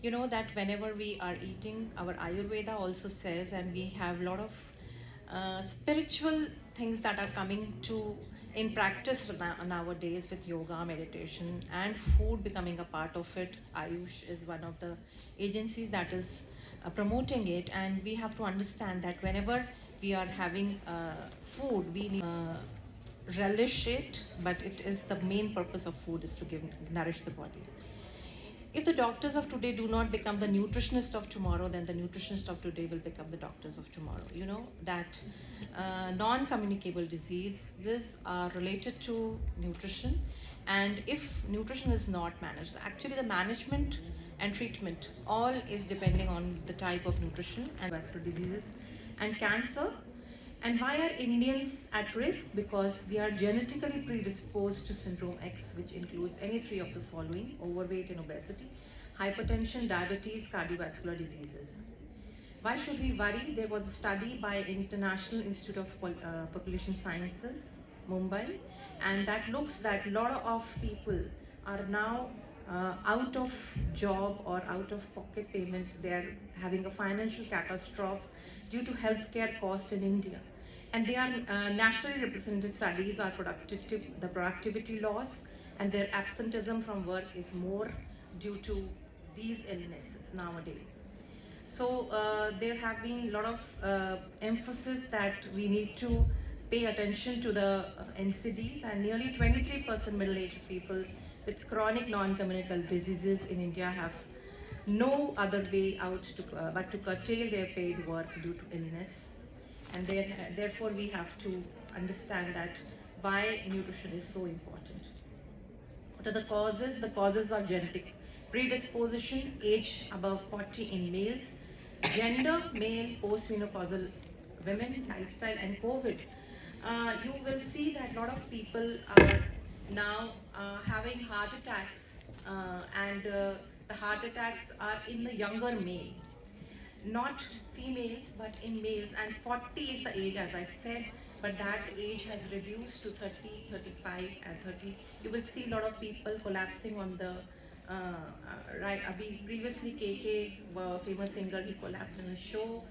You know that whenever we are eating, our Ayurveda also says, and we have a lot of spiritual things that are coming to in practice nowadays with yoga, meditation, and food becoming a part of it. Ayush is one of the agencies that is promoting it, and we have to understand that whenever we are having food, we need relish it, but it is the main purpose of food is to give nourish the body. If the doctors of today do not become the nutritionists of tomorrow, then the nutritionists of today will become the doctors of tomorrow. You know that non-communicable diseases are related to nutrition, and if nutrition is not managed, actually the management and treatment all is depending on the type of nutrition and vascular diseases and cancer. And why are Indians at risk? Because we are genetically predisposed to syndrome X, which includes any three of the following: overweight and obesity, hypertension, diabetes, cardiovascular diseases. Why should we worry? There was a study by International Institute of Population Sciences, Mumbai, and that looks that a lot of people are now out of job or out of pocket payment. They are having a financial catastrophe due to healthcare cost in India. And they are nationally represented studies are the productivity loss, and their absenteeism from work is more due to these illnesses nowadays. So there have been a lot of emphasis that we need to pay attention to the NCDs, and nearly 23% middle-aged people with chronic non-communicable diseases in India have no other way out but to curtail their paid work due to illness. And therefore we have to understand that why nutrition is so important. What are the causes? The causes are genetic predisposition, age above 40 in males, gender, male, postmenopausal women, lifestyle, and COVID. You will see that a lot of people are now having heart attacks, and the heart attacks are in the younger male, not females but in males, and 40 is the age, as I said, but that age has reduced to 30, 35, and 30. You will see a lot of people collapsing on the right. Previously KK, famous singer, he collapsed in a show.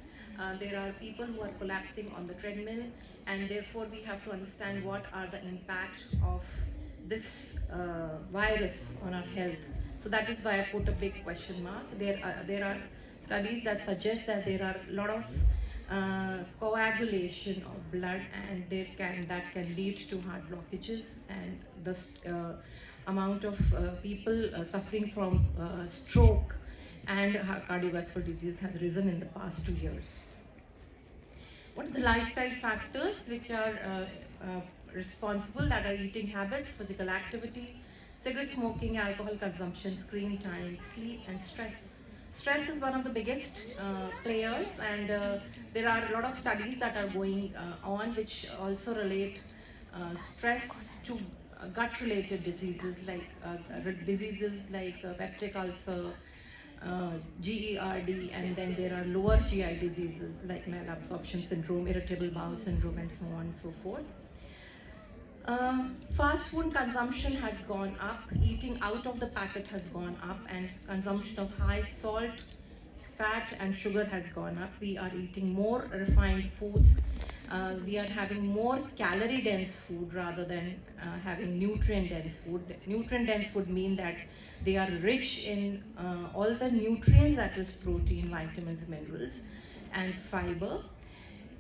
There are people who are collapsing on the treadmill, and therefore we have to understand what are the impact of this virus on our health. So that is why I put a big question mark. There are studies that suggest that there are a lot of coagulation of blood, and that can lead to heart blockages, and the amount of people suffering from stroke and cardiovascular disease has risen in the past 2 years. What are the lifestyle factors which are responsible? That are eating habits, physical activity, cigarette smoking, alcohol consumption, screen time, sleep, and stress. Stress is one of the biggest players, and there are a lot of studies that are going on which also relate stress to gut-related diseases like peptic ulcer, GERD, and then there are lower GI diseases like malabsorption syndrome, irritable bowel syndrome, and so on and so forth. Fast food consumption has gone up, eating out of the packet has gone up, and consumption of high salt, fat, and sugar has gone up. We are eating more refined foods. We are having more calorie dense food rather than having nutrient dense food. Nutrient dense would mean that they are rich in all the nutrients, that is protein, vitamins, minerals, and fiber.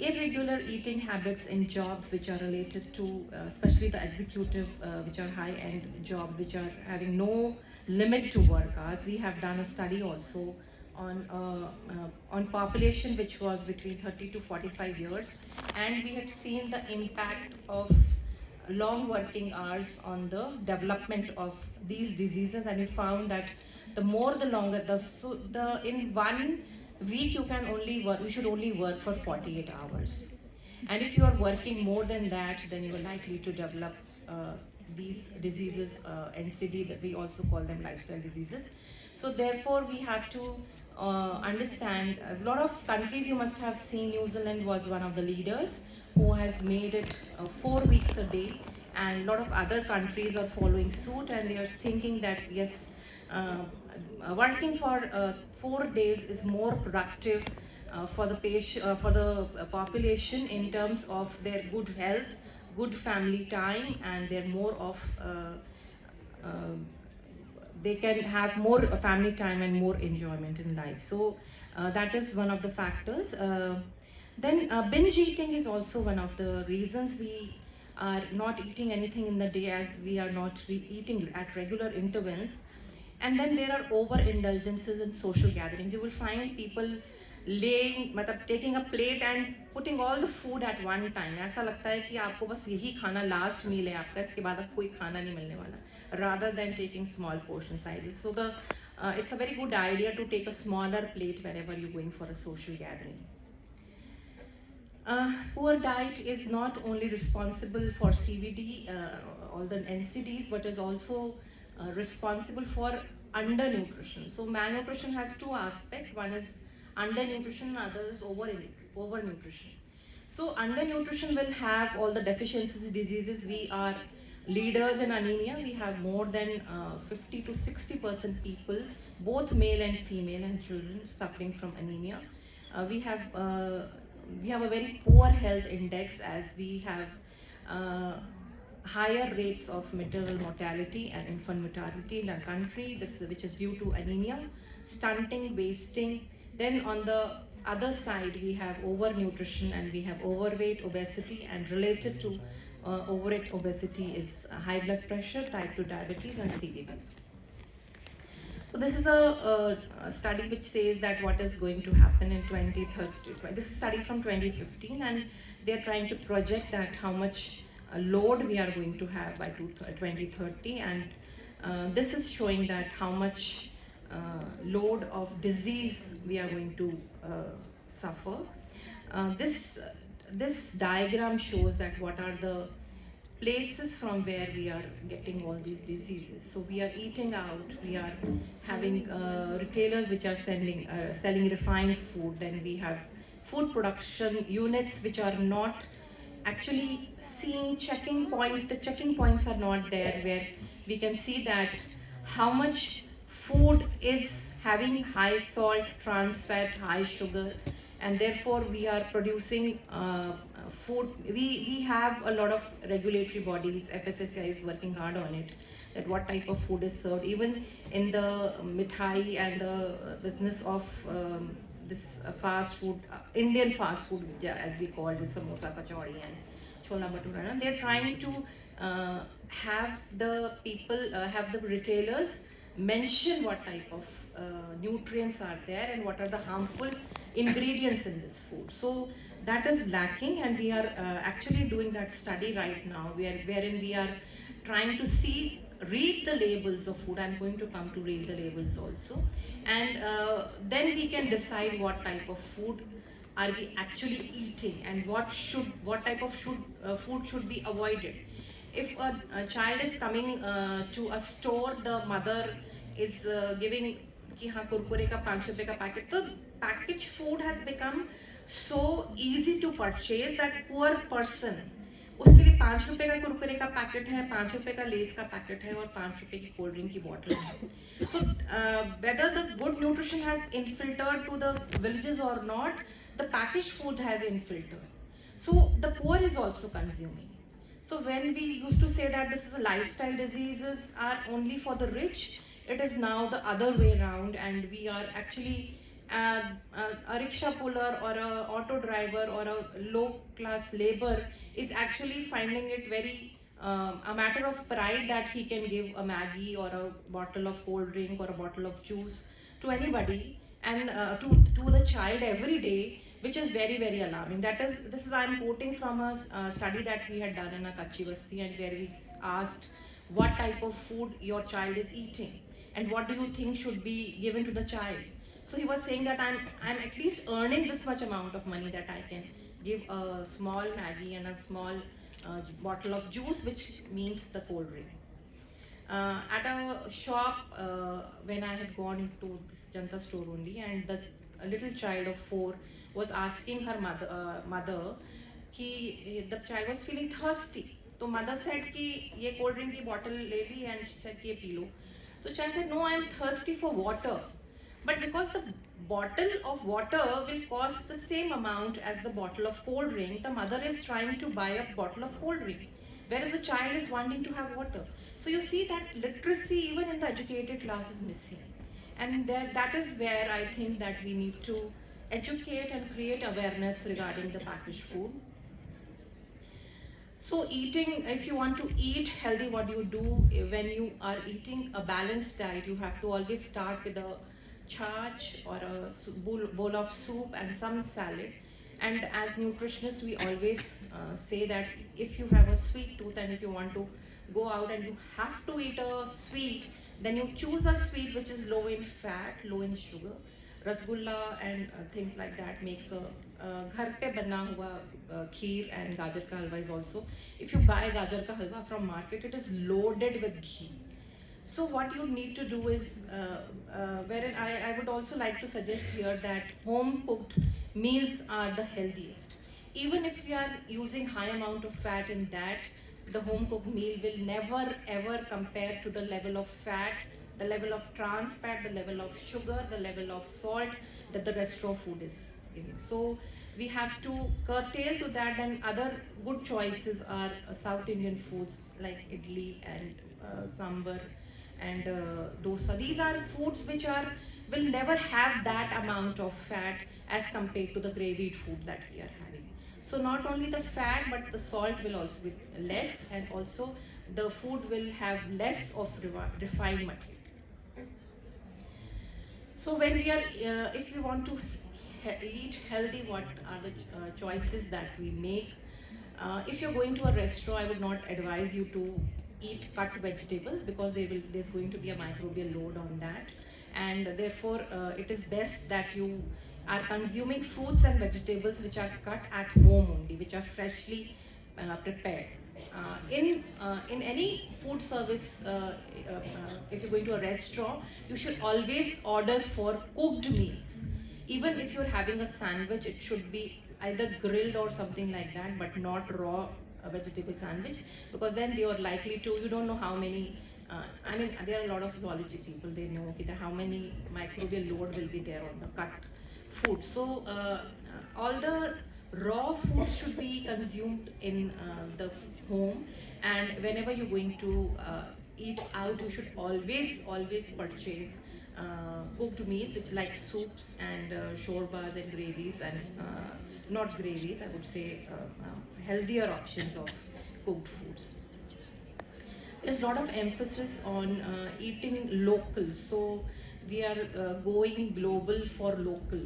Irregular eating habits in jobs which are related to, especially the executive, which are high-end jobs, which are having no limit to work hours. We have done a study also on population which was between 30 to 45 years, and we had seen the impact of long working hours on the development of these diseases, and we found that the more the longer in 1 week you should only work for 48 hours, and if you are working more than that, then you are likely to develop these diseases, NCD, that we also call them lifestyle diseases. So therefore we have to understand, a lot of countries, you must have seen, New Zealand was one of the leaders who has made it 4 weeks a day, and a lot of other countries are following suit, and they are thinking that yes, working for 4 days is more productive for the population in terms of their good health, good family time, and they're more of uh, they can have more family time and more enjoyment in life. So that is one of the factors. Then binge eating is also one of the reasons we are not eating anything in the day, as we are not eating at regular intervals. And then there are overindulgences in social gatherings. You will find people taking a plate and putting all the food at one time. ऐसा लगता है कि आपको बस यही खाना last meal है आपका, इसके बाद आपको कोई खाना नहीं मिलने वाला, rather than taking small portion sizes. So it's a very good idea to take a smaller plate whenever you're going for a social gathering. Poor diet is not only responsible for CVD, all the NCDs, but is also responsible for undernutrition. So malnutrition has two aspects. One is undernutrition, other is overnutrition. So undernutrition will have all the deficiencies, diseases. We are leaders in anemia. We have more than 50 to 60% people, both male and female and children, suffering from anemia. We have a very poor health index, as we have higher rates of maternal mortality and infant mortality in our country, which is due to anemia, stunting, wasting. Then on the other side, we have overnutrition, and we have overweight, obesity, and related to overweight, obesity is high blood pressure, type 2 diabetes, and CVDs. So this is a study which says that what is going to happen in 2030. This is a study from 2015, and they are trying to project that how much load we are going to have by 2030, and this is showing that how much load of disease we are going to suffer. This diagram shows that what are the places from where we are getting all these diseases. So we are eating out, we are having retailers which are selling refined food. Then we have food production units which are not actually seeing checking points. The checking points are not there, where we can see that how much food is having high salt, trans fat, high sugar, and therefore we are producing food. We have a lot of regulatory bodies. FSSAI is working hard on it, that what type of food is served. Even in the mithai and the business of this fast food, Indian fast food, as we call it, samosa, kachori, and chola bhatura, they're trying to have the people, have the retailers mention what type of nutrients are there and what are the harmful ingredients in this food. So that is lacking, and we are actually doing that study right now, wherein we are trying to read the labels of food. I'm going to come to read the labels also, and then we can decide what type of food are we actually eating, and what type of food should be avoided. If a child is coming to a store, the mother is giving कि हाँ कुरकुरे का 5 रुपए का packet, तो packaged food has become so easy to purchase that poor person, उसके लिए 5 रुपए का कुरकुरे का पैकेट है, 5 रुपए का लेस का पैकेट है, और 5 रुपए की कोल्ड ड्रिंक की बॉटल है. So whether the good nutrition has infiltrated to the villages or not, the packaged food has infiltrated. So the poor is also consuming. So when we used to say that this is a lifestyle diseases are only for the rich, it is now the other way around, and we are actually a rickshaw puller or a auto driver or a low class labor is actually finding it very a matter of pride that he can give a Maggie or a bottle of cold drink or a bottle of juice to anybody, and to the child every day, which is very, very alarming. This is I'm quoting from a study that we had done in a Kachi Basti, and where we asked what type of food your child is eating and what do you think should be given to the child. So he was saying that I'm at least earning this much amount of money that I can give a small Maggie and a small bottle of juice, which means the cold drink. At a shop, when I had gone to this Janta store only, and a little child of 4 was asking her mother कि the child was feeling thirsty. So mother said कि ये cold drink की bottle ले ली, and she said कि ये P low. So child said, no, I am thirsty for water. But because the bottle of water will cost the same amount as the bottle of cold drink, the mother is trying to buy a bottle of cold drink, whereas the child is wanting to have water. So you see that literacy even in the educated class is missing. And there, that is where I think that we need to educate and create awareness regarding the packaged food. So eating, if you want to eat healthy, what do you do when you are eating a balanced diet? You have to always start with a charge or a bowl of soup and some salad. And as nutritionists, we always say that if you have a sweet tooth and if you want to go out and you have to eat a sweet, then you choose a sweet which is low in fat, low in sugar. Rasgulla and things like that makes a घर पे बना हुआ खीर and gajar ka halwa is also. If you buy gajar ka halwa from market, it is loaded with ghee. So what you need to do is, wherein I would also like to suggest here that home cooked meals are the healthiest. Even if you are using high amount of fat in that, the home cooked meal will never ever compare to the level of fat, the level of trans fat, the level of sugar, the level of salt that the restaurant food is giving. So we have to curtail to that, and other good choices are South Indian foods like idli and sambar and dosa. These are foods which are will never have that amount of fat as compared to the gravied food that we are having. So not only the fat but the salt will also be less, and also the food will have less of refined material. So when we are, if we want to eat healthy, what are the choices that we make? If you're going to a restaurant, I would not advise you to eat cut vegetables because there's going to be a microbial load on that, and therefore it is best that you are consuming fruits and vegetables which are cut at home only, which are freshly prepared. In any food service, if you're going to a restaurant, you should always order for cooked meals. Even if you're having a sandwich, it should be either grilled or something like that, but not raw vegetable sandwich, because then they are likely to, you don't know how many, I mean, there are a lot of zoology people, they know okay, how many microbial load will be there on the cut food. So all the raw food should be consumed in the home, and whenever you're going to eat out, you should always purchase cooked meals, which like soups and shorbas and gravies, and not gravies, I would say healthier options of cooked foods. There's a lot of emphasis on eating local, so we are going global for local.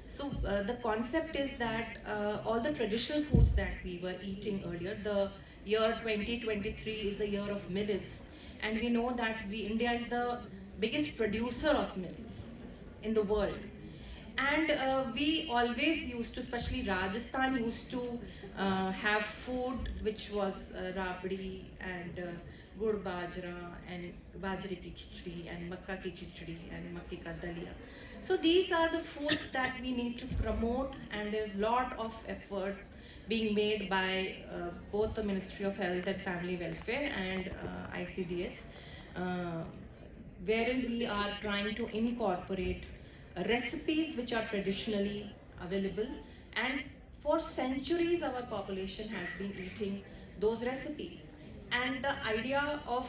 So the concept is that all the traditional foods that we were eating earlier, the year 2023 is the year of millets, and we know that India is the biggest producer of millets in the world. And we always used to, especially Rajasthan, used to have food which was rabdi and gur bajra and bajre ki khichdi and makka ki khichdi and makki ka dalia. So these are the foods that we need to promote, and there's a lot of effort being made by both the Ministry of Health and Family Welfare and ICDS, wherein we are trying to incorporate recipes which are traditionally available, and for centuries our population has been eating those recipes, and the idea of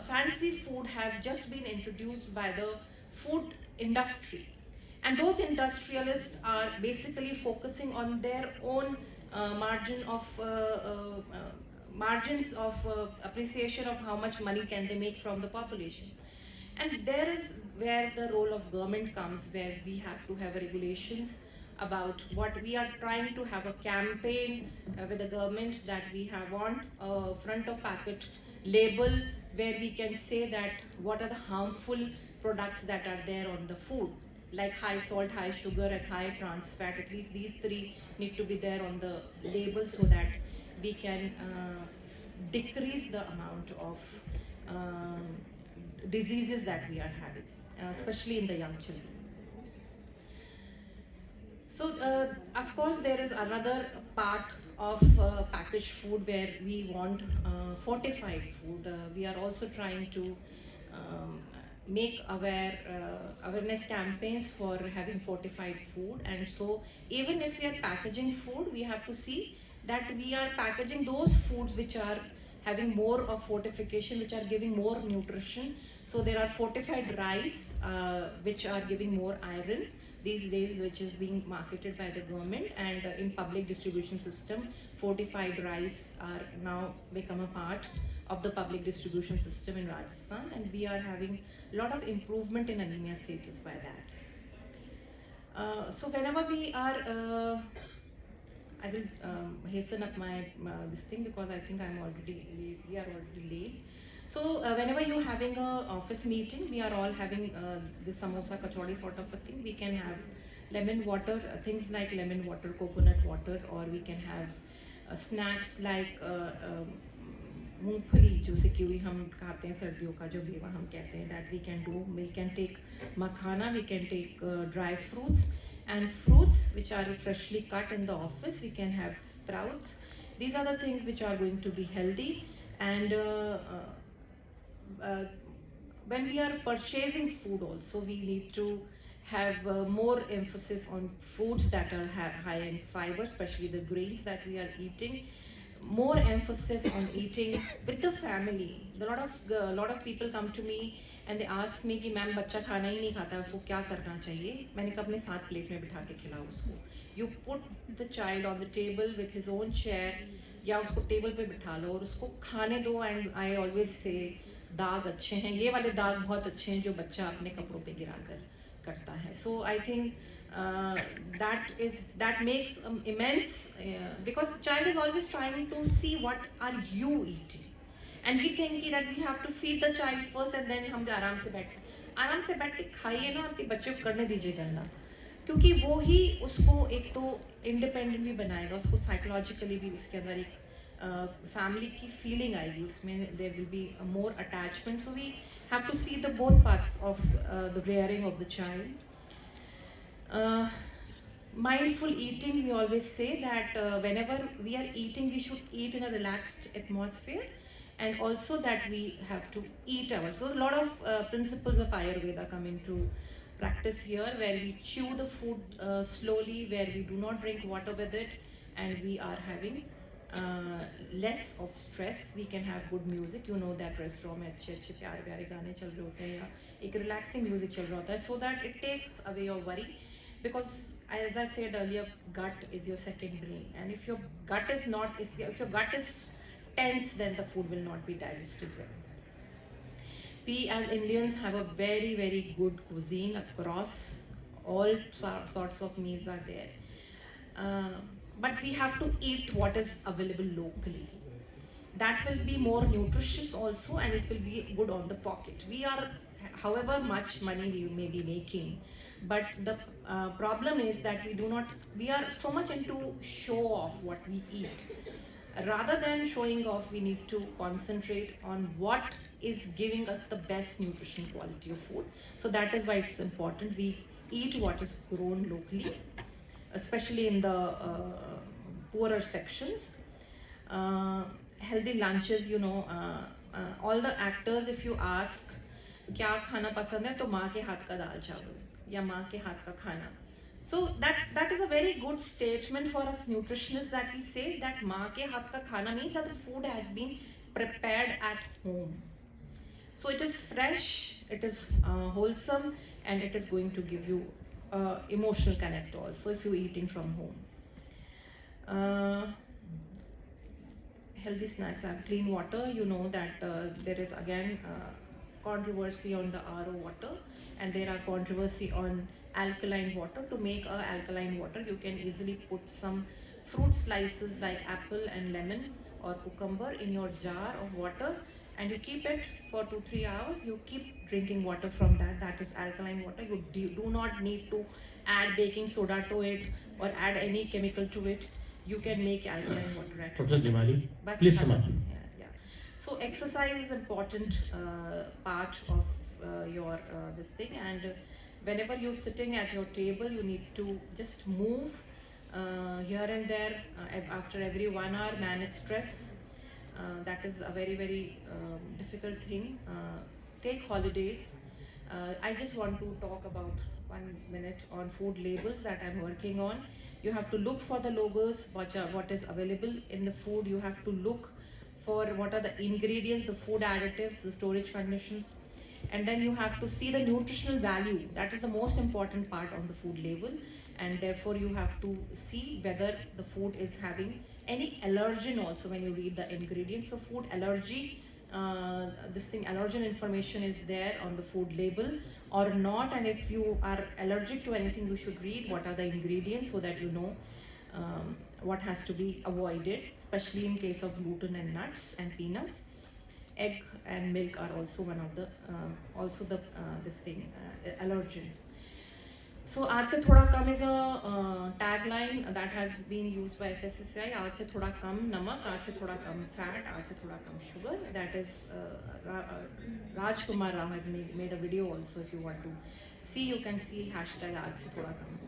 fancy food has just been introduced by the food industry, and those industrialists are basically focusing on their own margins of appreciation of how much money can they make from the population. And there is where the role of government comes, where we have to have regulations about what we are trying to have a campaign with the government, that we have want a front of packet label where we can say that what are the harmful products that are there on the food, like high salt, high sugar and high trans fat. At least these three need to be there on the label so that we can decrease the amount of diseases that we are having, especially in the young children. So of course there is another part of packaged food where we want fortified food. We are also trying to make awareness campaigns for having fortified food. And so even if we are packaging food, we have to see that we are packaging those foods which are having more of fortification, which are giving more nutrition. So there are fortified rice which are giving more iron these days, which is being marketed by the government, and in public distribution system fortified rice are now become a part of the public distribution system in Rajasthan, and we are having a lot of improvement in anemia status by that. So whenever we are, I will hasten up my this thing, because I think we are already late. So whenever you're having a office meeting, we are all having the samosa kachori sort of a thing. We can have lemon water, things like lemon water, coconut water, or we can have snacks like मूंगफली जो सिकी हुई हम खाते हैं सर्दियों का जो मेवा हम कहते हैं, that we can take makhana, we can take dry fruits and fruits which are freshly cut in the office. We can have sprouts. These are the things which are going to be healthy. And when we are purchasing food also, we need to have more emphasis on foods that are high in fiber, especially the grains that we are eating. More emphasis on eating with the family. A lot of people come to me and they ask me कि ma'am बच्चा खाना ही नहीं खाता है, उसको क्या करना चाहिए? मैंने कहा अपने साथ प्लेट में बिठा के खिलाओ उसको. You put the child on the table with his own chair, या उसको टेबल पे बिठा लो और उसको खाने दो. And I always say दाग अच्छे हैं, ये वाले दाग बहुत अच्छे हैं जो बच्चा अपने कपड़ों पे गिरा कर करता है. So I think that makes immense because child is always trying to see what are you eating, and we think that we have to feed the child first and then हम आराम से बैठ के खाइए ना, आपके बच्चे को करने दीजिए गंदा, क्योंकि वो ही उसको एक तो इंडिपेंडेंट भी बनाएगा, उसको साइकोलॉजिकली भी उसके अंदर एक फैमिली की फीलिंग आएगी, उसमें there will be more attachment. So we have to see the both parts of the rearing of the child. Mindful eating, we always say that whenever we are eating, we should eat in a relaxed atmosphere, and also that we have to eat our. So a lot of principles of Ayurveda come into practice here, where we chew the food slowly, where we do not drink water with it, and we are having less of stress. We can have good music. You know that restaurant में अच्छे प्यारे प्यारे गाने चल रहे होते हैं या एक relaxing music चल रहा होता है, so that it takes away your worry. Because as I said earlier, gut is your second brain, and if your gut is not, if your gut is tense, then the food will not be digested well. We as Indians have a very, very good cuisine across all sorts of meals are there, but we have to eat what is available locally. That will be more nutritious also, and it will be good on the pocket. We are, however much money we may be making, but the problem is that we are so much into show off what we eat. Rather than showing off, we need to concentrate on what is giving us the best nutrition quality of food. So that is why it's important we eat what is grown locally, especially in the poorer sections. Healthy lunches, all the actors, if you ask क्या खाना पसंद है, तो माँ के हाथ का दाल चावल या माँ के हाथ का खाना. So that is a very good statement for us nutritionists, that we say that माँ के हाथ का खाना means that the food has been prepared at home. So it is fresh, it is wholesome, and it is going to give you emotional connect also if you're eating from home. Healthy snacks have clean water. You know that there is again controversy on the RO water, and there are controversy on alkaline water. To make a alkaline water, you can easily put some fruit slices like apple and lemon or cucumber in your jar of water, and you keep it for 2-3 hours. You keep drinking water from that. That is alkaline water. You do not need to add baking soda to it or add any chemical to it. You can make alkaline water at Dr. Nimali, please come on. So exercise is important part of your this thing, and whenever you're sitting at your table, you need to just move here and there after every 1 hour. Manage stress. That is a very, very difficult thing. take holidays. I just want to talk about 1 minute on food labels that I'm working on. You have to look for the logos, what is available in the food. You have to look for what are the ingredients, the food additives, the storage conditions, and then you have to see the nutritional value. That is the most important part on the food label, and therefore you have to see whether the food is having any allergen also when you read the ingredients. So food allergy, this thing allergen information is there on the food label or not, and if you are allergic to anything, you should read what are the ingredients so that you know what has to be avoided, especially in case of gluten and nuts and peanuts. Egg and milk are also one of the this thing allergens. So आज से थोड़ा कम is a tagline that has been used by FSSAI. आज से थोड़ा कम नमक, आज से थोड़ा कम fat, आज से थोड़ा कम sugar. That is Rajkumar Rao has made a video also. If you want to see, you can see hashtag आज से थोड़ा कम.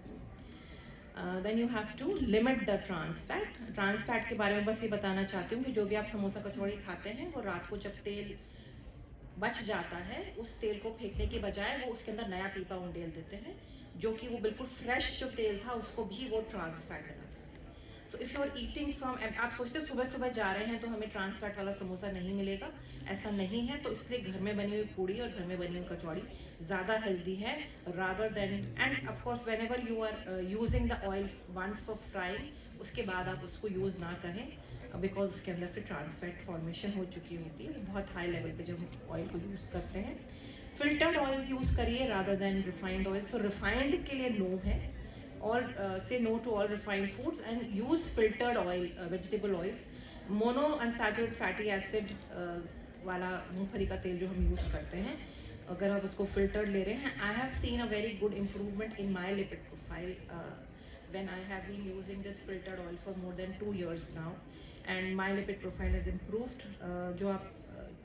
Then you have to limit the trans fat. Trans fat के बारे में बस ये बताना चाहती हूँ कि जो भी आप समोसा कचौड़ी खाते हैं, वो रात को जब तेल बच जाता है, उस तेल को फेंकने के बजाय वो उसके अंदर नया पीपा उंडेल देते हैं, जो कि वो बिल्कुल फ्रेश जो तेल था उसको भी वो ट्रांस फैट बना देते हैं. So if you are eating from, आप सोचते सुबह सुबह जा रहे हैं तो हमें ट्रांस फैट वाला समोसा नहीं मिलेगा, ऐसा नहीं है. तो इसलिए घर में बनी हुई पूड़ी और घर में बनी हुई कचौड़ी ज़्यादा हेल्दी है rather than. And of course whenever you are using the oil once for frying, उसके बाद आप उसको यूज़ ना करें, बिकॉज उसके अंदर फिर ट्रांस फैट फॉर्मेशन हो चुकी होती है बहुत हाई लेवल पे जब हम ऑयल को यूज़ करते हैं. फिल्टर्ड ऑयल्स यूज़ करिए rather than refined oil. So refined के लिए नो है, और से no to all refined foods and use filtered oil, vegetable oils. Mono unsaturated fatty acid वाला मूंगफली का तेल जो हम यूज़ करते हैं, अगर आप उसको फिल्टर्ड ले रहे हैं, I have seen a very good improvement in my lipid profile when I have been using this filtered oil for more than 2 years now, and my lipid profile has improved. जो आप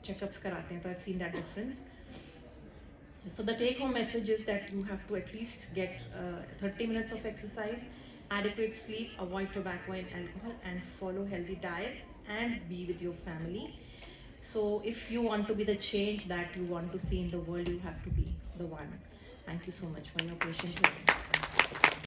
checkups कराते हैं तो I've seen that difference. So the take home message is that you have to at least get 30 minutes of exercise, adequate sleep, avoid tobacco and alcohol, and follow healthy diets and be with your family. So if you want to be the change that you want to see in the world, you have to be the one. Thank you so much for your patient hearing.